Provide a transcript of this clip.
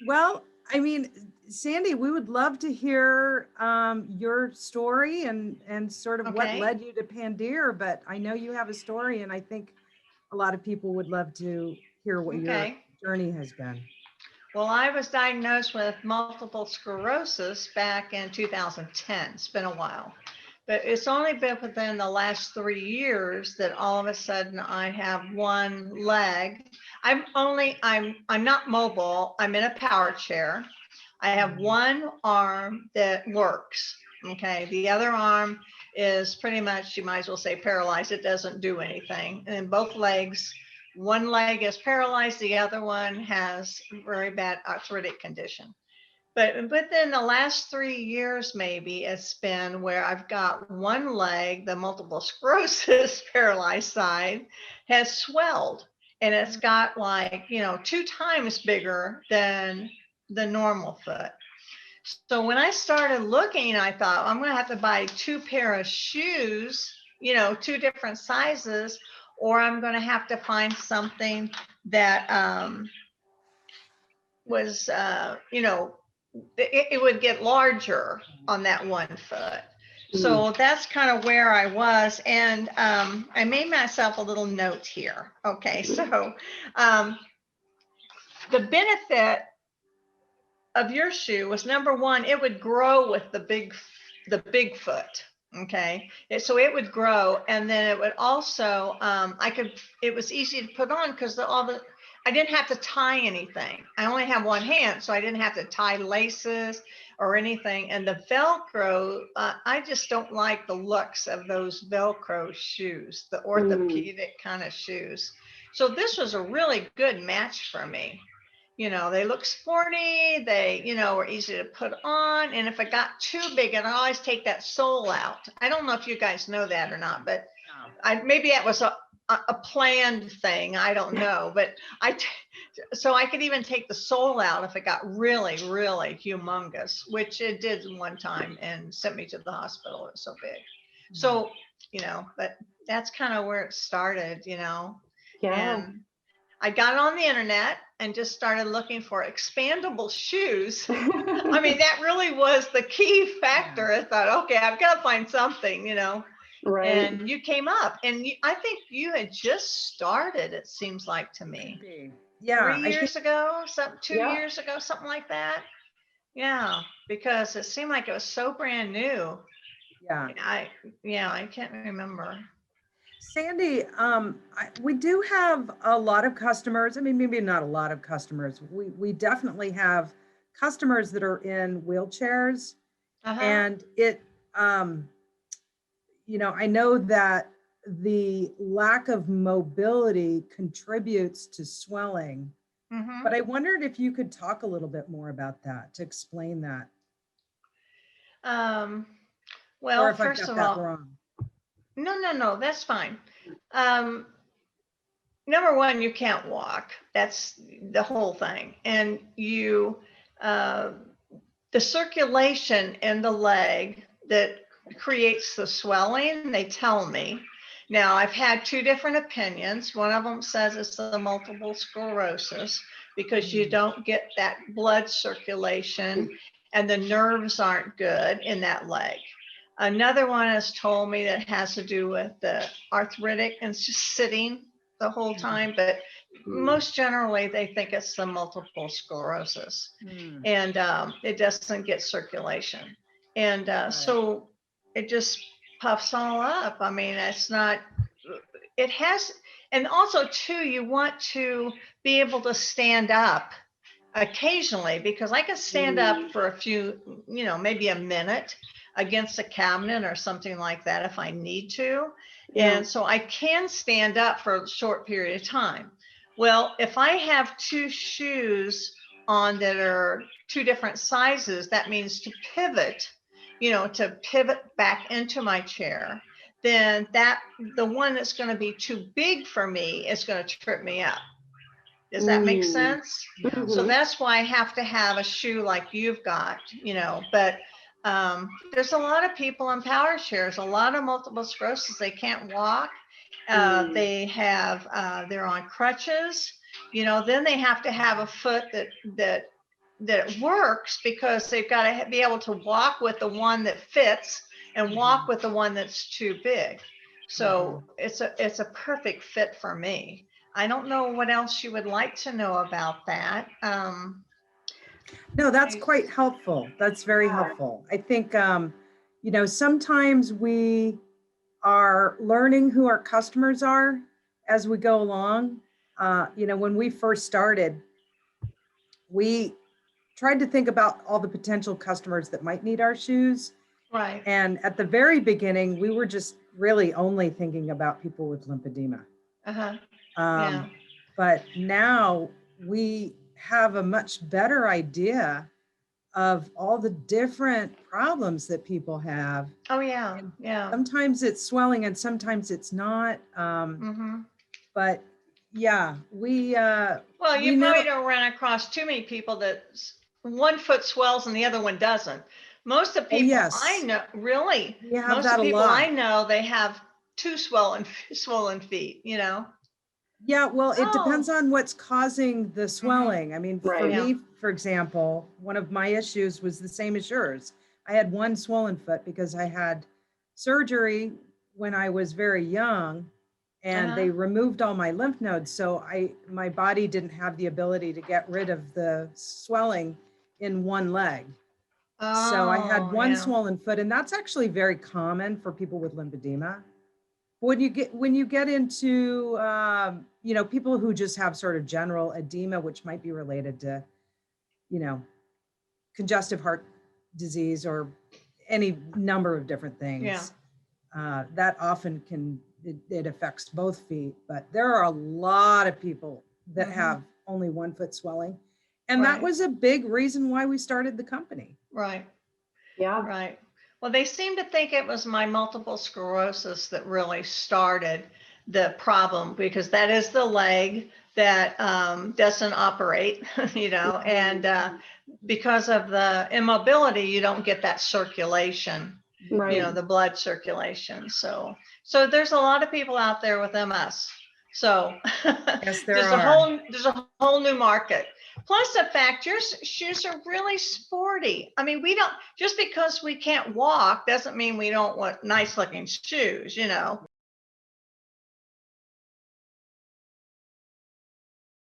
Well, I mean, Sandy, we would love to hear your story and sort of what Okay. led you to Pandir, but I know you have a story, and I think a lot of people would love to hear what your Okay. journey has been. Well, I was diagnosed with multiple sclerosis back in 2010. It's been a while, but it's only been within the last 3 years that all of a sudden I have one leg. I'm not mobile. I'm in a power chair. I have Mhm. one arm that works. Okay. The other arm is pretty much, you might as well say paralyzed. It doesn't do anything. And both legs, one leg is paralyzed, the other one has very bad arthritic condition. But within the last 3 years, maybe it's been where I've got one leg, the multiple sclerosis paralyzed side, has swelled and it's got like, 2 times bigger than the normal foot. So when I started looking, I thought I'm going to have to buy 2 pair of shoes, two different sizes, or I'm going to have to find something that was, it would get larger on that one foot. Mm. So that's kind of where I was. And I made myself a little note here. Okay. So um, the benefit of your shoe was, number one, it would grow with the big foot. Okay. So it would grow, and then it would also, it was easy to put on because I didn't have to tie anything. I only have one hand, so I didn't have to tie laces or anything. And the Velcro, I just don't like the looks of those Velcro shoes, the Mm. orthopedic kind of shoes. So this was a really good match for me. They look sporty, they, were easy to put on. And if it got too big, and I always take that sole out. I don't know if you guys know that or not, but maybe that was a planned thing. I don't know, but so I could even take the sole out if it got really, really humongous, which it did one time and sent me to the hospital. It was so big. So, but that's kind of where it started. Yeah. And I got on the internet and just started looking for expandable shoes. I mean, that really was the key factor. I thought, okay, I've got to find something. Right. And you came up, and I think you had just started, it seems like to Could me, be. three Yeah, I think, years ago, some two Yeah. years ago, something like that. Yeah, because it seemed like it was so brand new. yeah. I, yeah, I can't remember. Sandy, we do have a lot of customers. I mean, maybe not a lot of customers. We definitely have customers that are in wheelchairs, Uh huh. and um, I know that the lack of mobility contributes to swelling, Mm-hmm. but I wondered if you could talk a little bit more about that to explain that, Um, or well, if I've first got of that all, wrong. no, no, no, that's fine. Um, Number one, you can't walk. That's the whole thing. And uh, the circulation in the leg that creates the swelling, they tell me. Now, I've had two different opinions. One of them says it's the multiple sclerosis because you Mm, don't get that blood circulation and the nerves aren't good in that leg. Another one has told me that has to do with the arthritic and it's just sitting the whole mm, time, but Mm. most generally they think it's the multiple sclerosis, mm, and it doesn't get circulation, and got it. so it just puffs all up. I mean, it's not. It has, and also too, you want to be able to stand up occasionally because I can stand up Mm. for a few, maybe a minute against a cabinet or something like that if I need to. Yeah. And so I can stand up for a short period of time. Well, if I have two shoes on that are two different sizes, that means to pivot back into my chair, then the one that's going to be too big for me is going to trip me up. Does that make Mm. sense? Yeah. So Mhm. that's why I have to have a shoe like you've got. But there's a lot of people in power chairs, a lot of multiple sclerosis. They can't walk. Mm. They're on crutches. Then they have to have a foot that that it works because they've got to be able to walk with the one that fits and walk with the one that's too big. So it's a perfect fit for me. I don't know what else you would like to know about that. No, that's quite helpful. That's very helpful. I think, you know, sometimes we are learning who our customers are as we go along. You know, when we first started, we tried to think about all the potential customers that might need our shoes. Right. And at the very beginning, we were just really only thinking about people with lymphedema. Uh-huh. Um, But now we have a much better idea of all the different problems that people have. Oh, yeah. And Yeah. sometimes it's swelling and sometimes it's not. Mm-hmm. But yeah, we Well, we you know. probably don't run across too many people that one foot swells and the other one doesn't. Most of the Oh, people yes. I know, really, We have most of that the a people lot. I know, they have two swollen feet, you know? Yeah, well, it depends Oh. on what's causing the swelling. I mean, for Right. Yeah. me, for example, one of my issues was the same as yours. I had one swollen foot because I had surgery when I was very young and they Uh-huh. removed all my lymph nodes. So my body didn't have the ability to get rid of the swelling in one leg. So I had Oh, one yeah. swollen foot, and that's actually very common for people with lymphedema. When you get into you know, people who just have sort of general edema, which might be related to, you know, congestive heart disease or any number of different Yeah. things, that often it affects both feet. But there are a lot of people that Mhm. have only one foot swelling, and that Right. was a big reason why we started the company. Right. Yeah. Right. Well, they seem to think it was my multiple sclerosis that really started the problem because that is the leg that doesn't operate, you know, and because of the immobility, you don't get that circulation, you Right. know, the blood circulation. So there's a lot of people out there with MS. So Yes, there are. there's a whole new market. Plus the fact your shoes are really sporty. I mean, we don't, just because we can't walk doesn't mean we don't want nice looking shoes, you know.